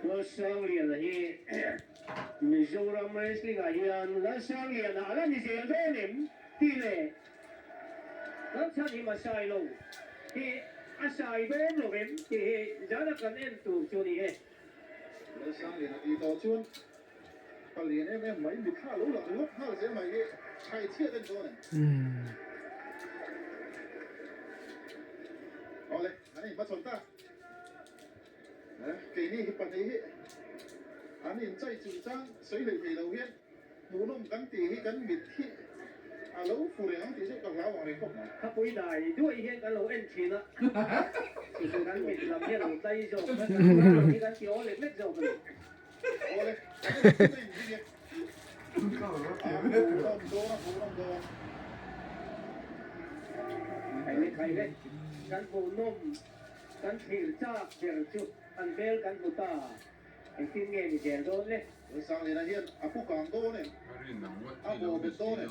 lalsangliana hi Mizoram wrestling hian lalsangliana ala ni zel donim tile lalsan hi masai lo hi asai dom lo vem hi jana kan en tu chuni he lalsangliana đi to chuan palian em mấy bị thả lũ lợn lót thả sẽ mày cái chạy chia lên thôi này rồi anh bắt chọn ta kỳ này hiệp này anh nhìn chạy chủ trang xây lên thì đầu tiên muốn ông cắn tỉ cắn mịt thì lấu phù này thì sẽ còn lão vào này khôngถ้าปุ้ยได้ด้วยเฮียนกันเราเอ็นชินละสุดๆกันมิดลำเฮียนเราใจโจมแล้วกันที่กันเกี่ยวเล็กเล็กโจมเลยโอ้เลยไอ้ไม่ใครเลยกันปูนุ่มกันผิวจ้าเจียวจุดอันเบลกันปูตาไอ้ที่เงี้ยมีเจียวโดนเลยสั่งเลยนะเฮียผู้กองโตเนี่ยโบเป็นโตเนี่ย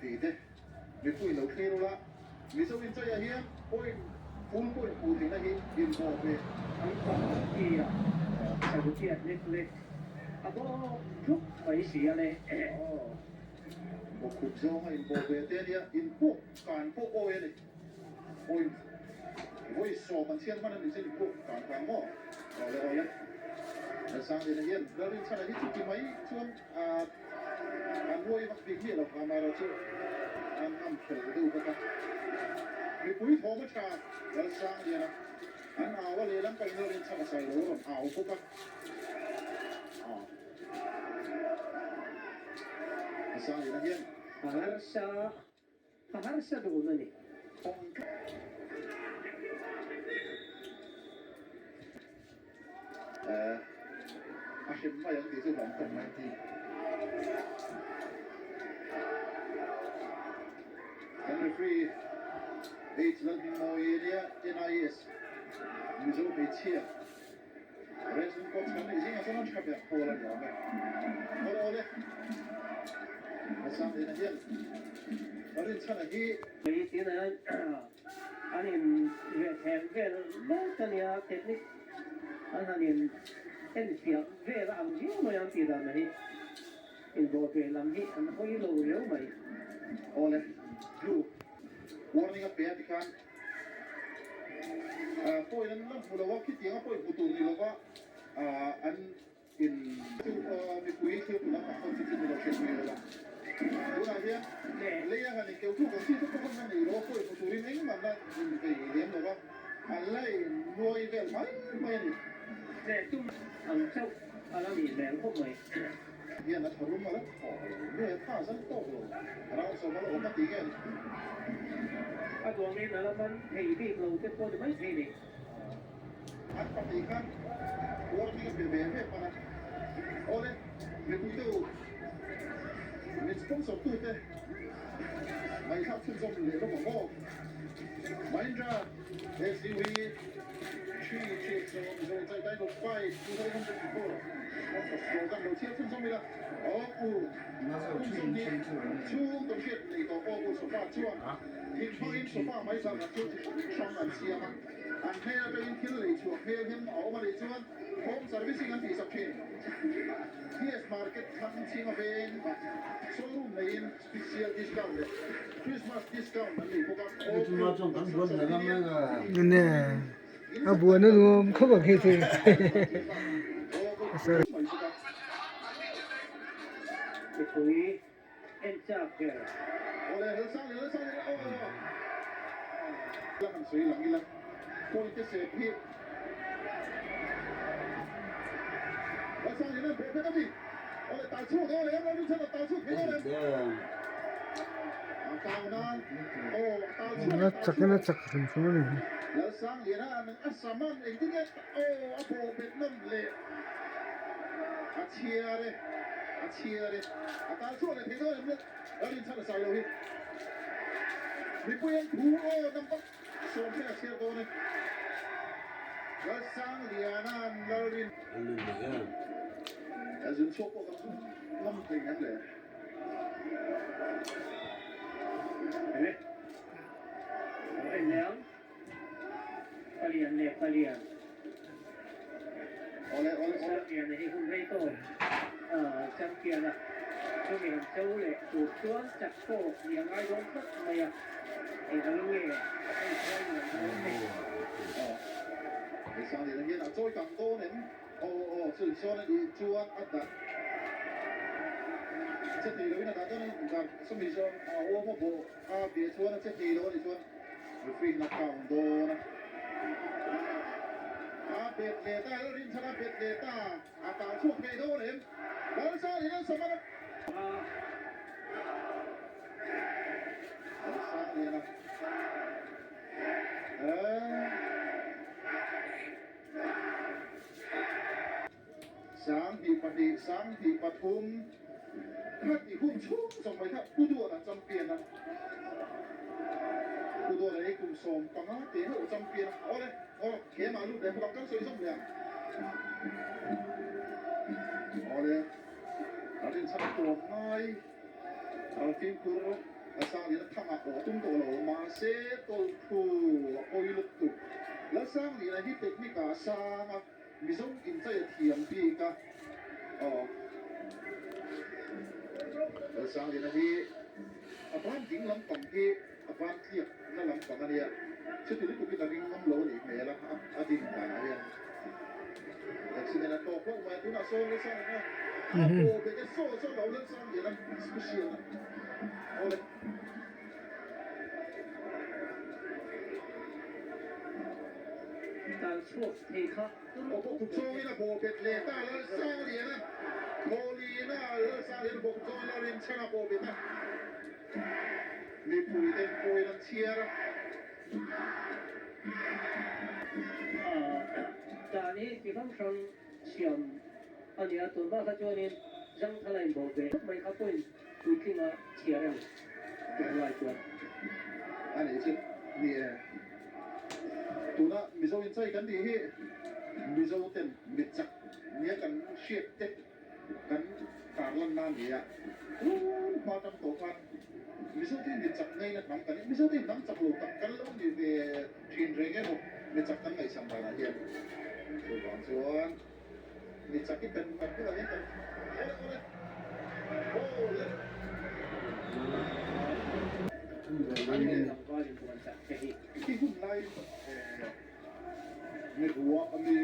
ตีเด้ไม่คุยเราเคลียร์ละมีสวินใจเฮียปุ้ยฟุ้งปุ้ยปูถึงนะฮียินโบไปอันสองทีอ่ะใส่บุเทียนเล็กๆอ่ะก็ทุกไปเสียเลยบอกขุดโซ่ให้โบเบเตียอินพวกการพวกโอ้ยเลยโอ้ยสอบมันเชี่ยนมันนั่นนี่ใช่พวกการกลางหม้อเอาเลยเอาเลยแต่สั่งเลยนะเฮียแล้วนี่ใช่ไหมที่จุดไหมช่วงอันรวยมักดีที่เราทำมาเราช่วยอันน้ำเผยดูกันมีปุ๋ยทองมาชาแล้วสั่งเลยนะอันเอาว่าเลยล้ำไปเราเรียนชาใส่โหลเอาพวกกันสั่งเลยนะเฮียharsaดูนั่นนี่อาชีพไม่ยังดีสุดหลังจากนั้นที่ยังไม่ฟรีเอชแล้วมีโมเอเดียNISมิโซเบเชียเรสน์ก็ฉันจริงๆก็ต้องชับแบบโคลาอย่างไรโอ้เลยมาสั่งเลยนะเฮียเราเรียนชั้นอะไรไปที่นั่นอันนี้แทนเวลโลตันยาเทคนิคอันนี้เอ็นเสียเวลอันยิ่งไม่ยังตีได้ไหมอินโดเวลอันนี้อันเขาอีโลเยอะไหมโอ้เลยดูวันนี้ก็เปลี่ยนที่กันพวกนั้นเราพูดว่าคิดยังว่าพวกผู้ตูนี่เราก็อันอินที่มีคุยที่ผู้นั้นเขาที่ที่เราเช็คมีแล้วดูนะเฮียเลี้ยงกันเกี่ยวกับที่ทุกคนนั่นนี่เราพวกผู้ตูนี่เองมันได้ไปเลี้ยงเราก็อะไรรวยแบบไม่นี่แต่ตุ้มอันเจ้าอะไรมีแรงพวกไหมเฮียนัทรุ่มมาแล้วเนี่ยข้าสันโตเราสมมติเราไม่ตีกันอันตัวนี้นะมันเฮ้ยพี่เราจะพูดไม่ใช่ดิอันปฏิกันวันนี้ก็เป็นแบบนี้ปะนะโอ้เลยไม่คุยดูไม่สปอนเซอร์ตู้เต้ไม่ชอบชื่นชมเลยก็บอกว่าไม่จ้าSUVชีเช็คโซนใจได้รถไฟดูได้ทั้งหมดกี่คนเราก็โซนกันเราเชื่อชื่นชมไม่ละอ๋อกูช่วงนี้ช่วงตรงเช็ดนี่ก็โอ้กูสภาพช่วงยิ่งช่วงยิ่งสภาพไม่สามารถช่วงช่องอันเชียร์มันอันเฮียเป็นคิดเลยช่วงเฮียเห็นออกมาเลยช่วงโฮมเซอร์วิสงานที่สับเชนเฮียสมาร์เก็ตทำชิงเอาเป็นโชว์รูมในสเปเชียลดิสคาวน์เลยคริสต์มาสดิสคาวน์นั่นเองพวกเราโอ้ยมาจงกันรถเลยนะแม่ก็เนี่ยอาบัวนั่นรวมเขาบอกให้ทีคุยเอ็นจับเกอร์โอ้เลยเฮ้ยสั่งเลยโอ้แล้วมันสวยหลังนี้ละคุยจะเสียพี่แล้วสั่งเลยเพื่อนพี่โอ้เลยตาชู้โอ้เลยเราดูฉันตาชู้พี่โอ้เลยตาหน้าโอ้ตาชู้น่าจักถึงชั่วโมงนึงแล้วสั่งเลยนะมันอัศมันเองที่เนี่ยโอ้อโปเป็นน้ำเละอาเชียร์เลยตาชู้เลยพี่โอ้เลยแล้วนี่ฉันใส่เลยมีผู้ยังผู้โอ้น้ำตกส่วนที่เชียร์ตัวนี้แล้วสั่งเลยนะแล้วนี่แต่จนชกก็ต้องล้มเพลงนั้นเลยเห็นไหมเห็นแล้วปะเลียนเนี่ยปะเลียน相片的迄份美岛，相片啊，所以走咧，就转直过，另外讲不系啊，其他拢嘅，上年的天啊，再更多年，所以说呢，你做这地路呢，大家呢，所以说我不别说呢，这地路你说，非常更多呢。别列大，那林场那别列大，打出太多人，晚上你那什么呢？晚上你呢？สามที่ปฏิสามที่ปทุมถ้าที่หุ้มชุ่มสมัยครับผู้ตัวนะจำเป็นนะผู้ตัวอะไรกลุ่มสมปังนะเตี๋ยวจำเป็นเอาเลยเขียนมาลูกเดี๋ยวพวกกันสวยสมเนี่ยเอาเลยเราเล่นชักตัวง่ายเราฟิล์มคูร์เราสร้างเรื่องทำตุ้มตัวเรามาเซตัวผู้โอยลุกตุแล้วสร้างเรื่องที่เทคนิคสร้างมีส่งอินใจเทียมปีกะแล้วสร้างเรื่องที่บ้านดิ้งลำปังที่บ้านเทียบนั่นลำปังอันเนี้ยชุดที่ลูกพี่ตาดิ้งน้ำโหลนี่เหนื่อยแล้วดิ้งมาเนี่ยแต่สิ่งนั้นตัวพวกมาตุน่าโซ่เลยสร้างนะโอ้เป็นแค่โซ่เราเล่นสร้างเรื่องนั้นสเปเชียลนะเอาเลย但错你看，我不中意啦，无别列大了三年啦，无年啦，三年不中意啦，连车啦无别啦，你陪人陪人车啦。但你比方说像，你啊，ตัวบ้าเขาจะเนี่ยยังทลายบ่เบไม่เขาเป็นคุยขึ้นมาเชียร์เลยตัวลายตัวอันนี้สิเนี่ยตัวน่ะมิโซอินใจกันดีที่มิโซเต็มมิจักเนี่ยกันเชียดเต็มกันการลั่นนานเนี่ยมาทำตัวกันมิโซที่มิจักไงนะน้ำกันมิโซที่น้ำจักหลุดกันแล้วมีเวทีนเรงก์หมดมิจักกันไงสัมภาระเย็นส่วนมิจักที่เป็นแบบที่เราเห็นกันโอ้เลยอันนี้ที่หุ่นไล่ในหัวมี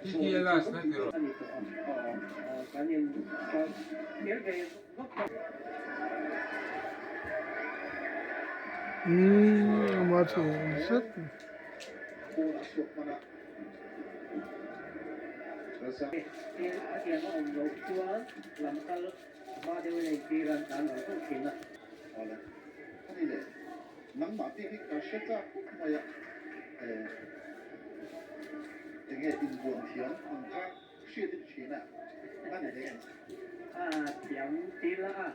Тихий снайпер. 맞아. 셋. nắng mà tiếng cái xét ra mà ya tiếng nghe in buồn tiếng in khác xuyên đến chuyện à anh này đấy tiếng tí là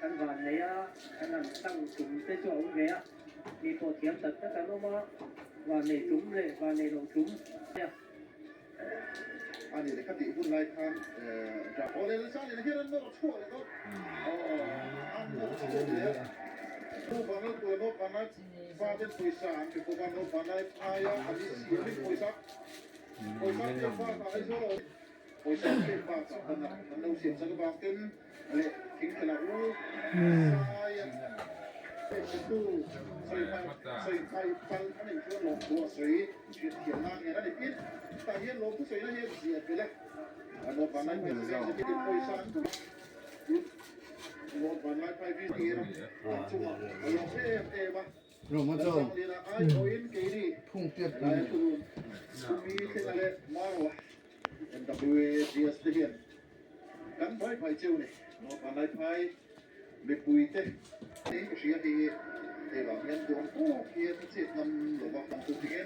anh vào này á anh làm tăng chúng cái chỗ này á đi có tiếng thật tất cả nó mà vào này chúng này vào này đồng chúng anh này khách thị buôn lai tham trả có lên sao này hiện nó chua rồi đó anh nó chua đấyผู้บังคับตัวโน้ตบังคับฟ้าเป็นปุยสามเป็นผู้บังคับบังคับพายอันนี้เสียเป็นปุยสักจะฟ้าตายโซ่ปุยสักเป็นฟ้าสักขนาดมันเราเสียสักบางกันอะไรทิ้งขนาดรู้พายเป็นตู้ใส่ไฟฟันอันนี้ช่วยลงตัวสีเฉียดเฉียดล่างเนี่ยนั่นเองพิษแต่เห็นลงผู้สีนั่นเองเสียไปแล้วอันนั้นบังคับเป็นเสียเป็นปุยสักLord vanlaiphai vi tira chuma lo se ba rồi mà rồi phung tiệt lại tu mi thế này maro NWDS thế hiện cắn phai chiêu này Lord vanlaiphai bị bùi thế cái gì thì là nhân dùng ô kia nó chết nằm lỗ vào tu thế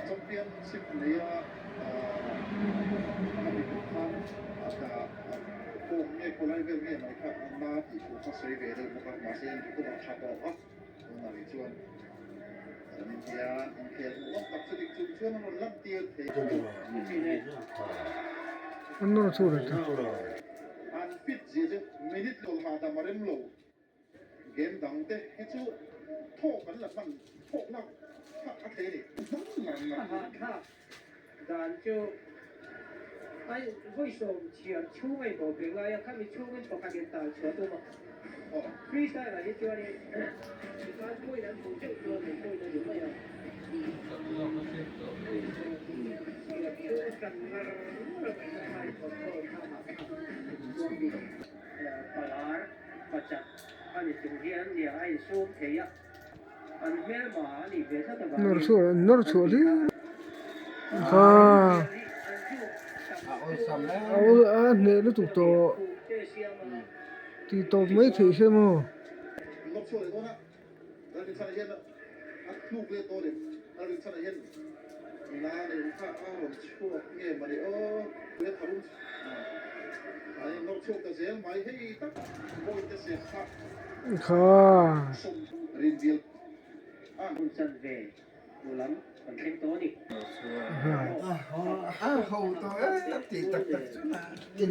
championship nàyผมเนี่ยคนไล่เวลเนี่ยนะครับมาที่ผมก็ซื้อเวลเลยผมก็มาเซ็นที่ก็มาชัดออกอ่ะตรงนั้นชวนสมิธยาอันเขียนว่าตัดสินจุดชวนมันรับเตียเท 안노로 చూడటอันฟิตเสียจะมินิทลงมาดามาเร็มโลเกมดังเตะให้ชู โทษกันละมันโทษนักถ้าเทนี่นั่นมัน 哈，但就哎，为什么像手尾无平啊？要看你手尾不加点大车多嘛？哦，比赛啦，你叫你，一般过人不就说你过人有没有？palar pacak ani tunghian dia ai sum theya an mel ma ani ve tha ta ba nor chu li ha a ne lu tu to ti to mấy thì xem mà ลบช่วยตัวนะเราดึงชนะเย็นละลูกเลี้ยตัวเด็กเราดึงชนะเย็นน้าเลยข้าอ้าวช่วยเงี้ยมาดิโอ้เลี้ยทะลุไอ้นกช่วยแต่เสียงไม่ให้ตั้งโวยแต่เสียงข้า ค่ะ สมรินเดียล un san ve ulam kan kem to ni hầu tôi ấy thì tật tật chứ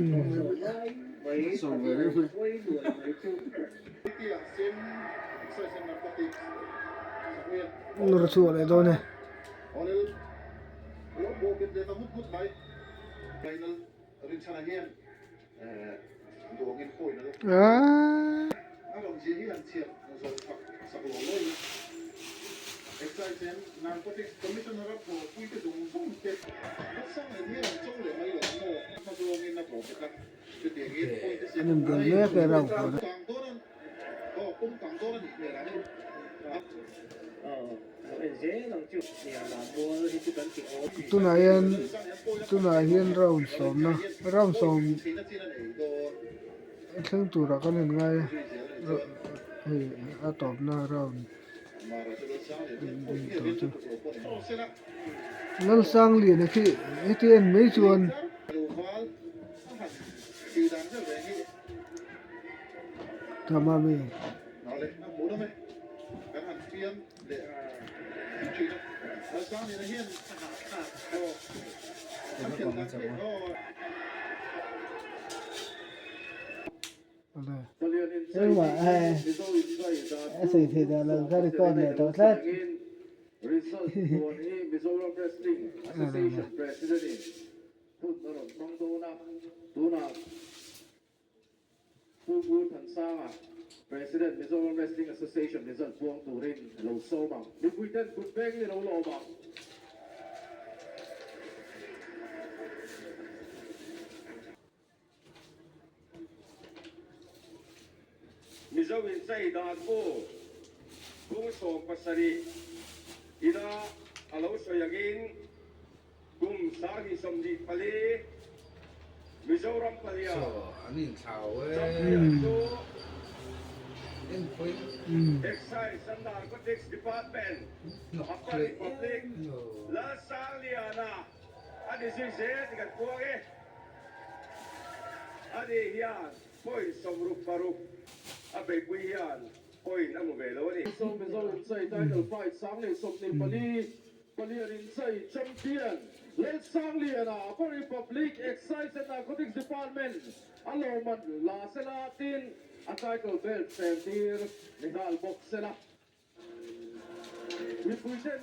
là với so với đuổi với chu เกี่ยเสียงใส่เสียงนักปฏิเวียน nor chu le do ne Oleh lo bukit dia tamu put baik. Final rencana hian. Dongin poin lo. à Arong ji hian siap so sak lo lo. Exercise narcotics commissioner ko pui ke dong song ke. Sang le hian chong le mai lo mo. Ma dongin na ko ke tak. Ke dia ngin poin ke siap. anh đừng nghe cái đâu Kang toran. Oh, kang toran ni le ni. bên dưới lòng chịu thì là mua thì chỉ cần chịu tu này hiền rau xóm na rau xóm thằng tu ra cái này ngay thì à tóm na rau lalsangliana khi tiền mấy chuồn tamami nhưng mà sự thì là cái con này tốt lắm result for Mizo Wrestling Association President put no mong do na Pu Than Sa President Mizo Wrestling Association result buông tu rin lo so mang ni pui ten put beng ni lo lo mang Mizo in sai da ko kung so pasari ina alo so yagin kung sagi somdi pali Mizoram palian anh nhìn thảo ấy em quên Excise and Narcotics Department Upper Republic lalsangliana adi sise tikat kuage adi hian poi somrup paruk abe kuian poi namu velo ni so Mizoram sai title fight sang le som ni pali rin sai champion lalsangliana Upper Republic Excise and Narcotics Department aloman la selatin a title belt sentir Nihal Boxela. We present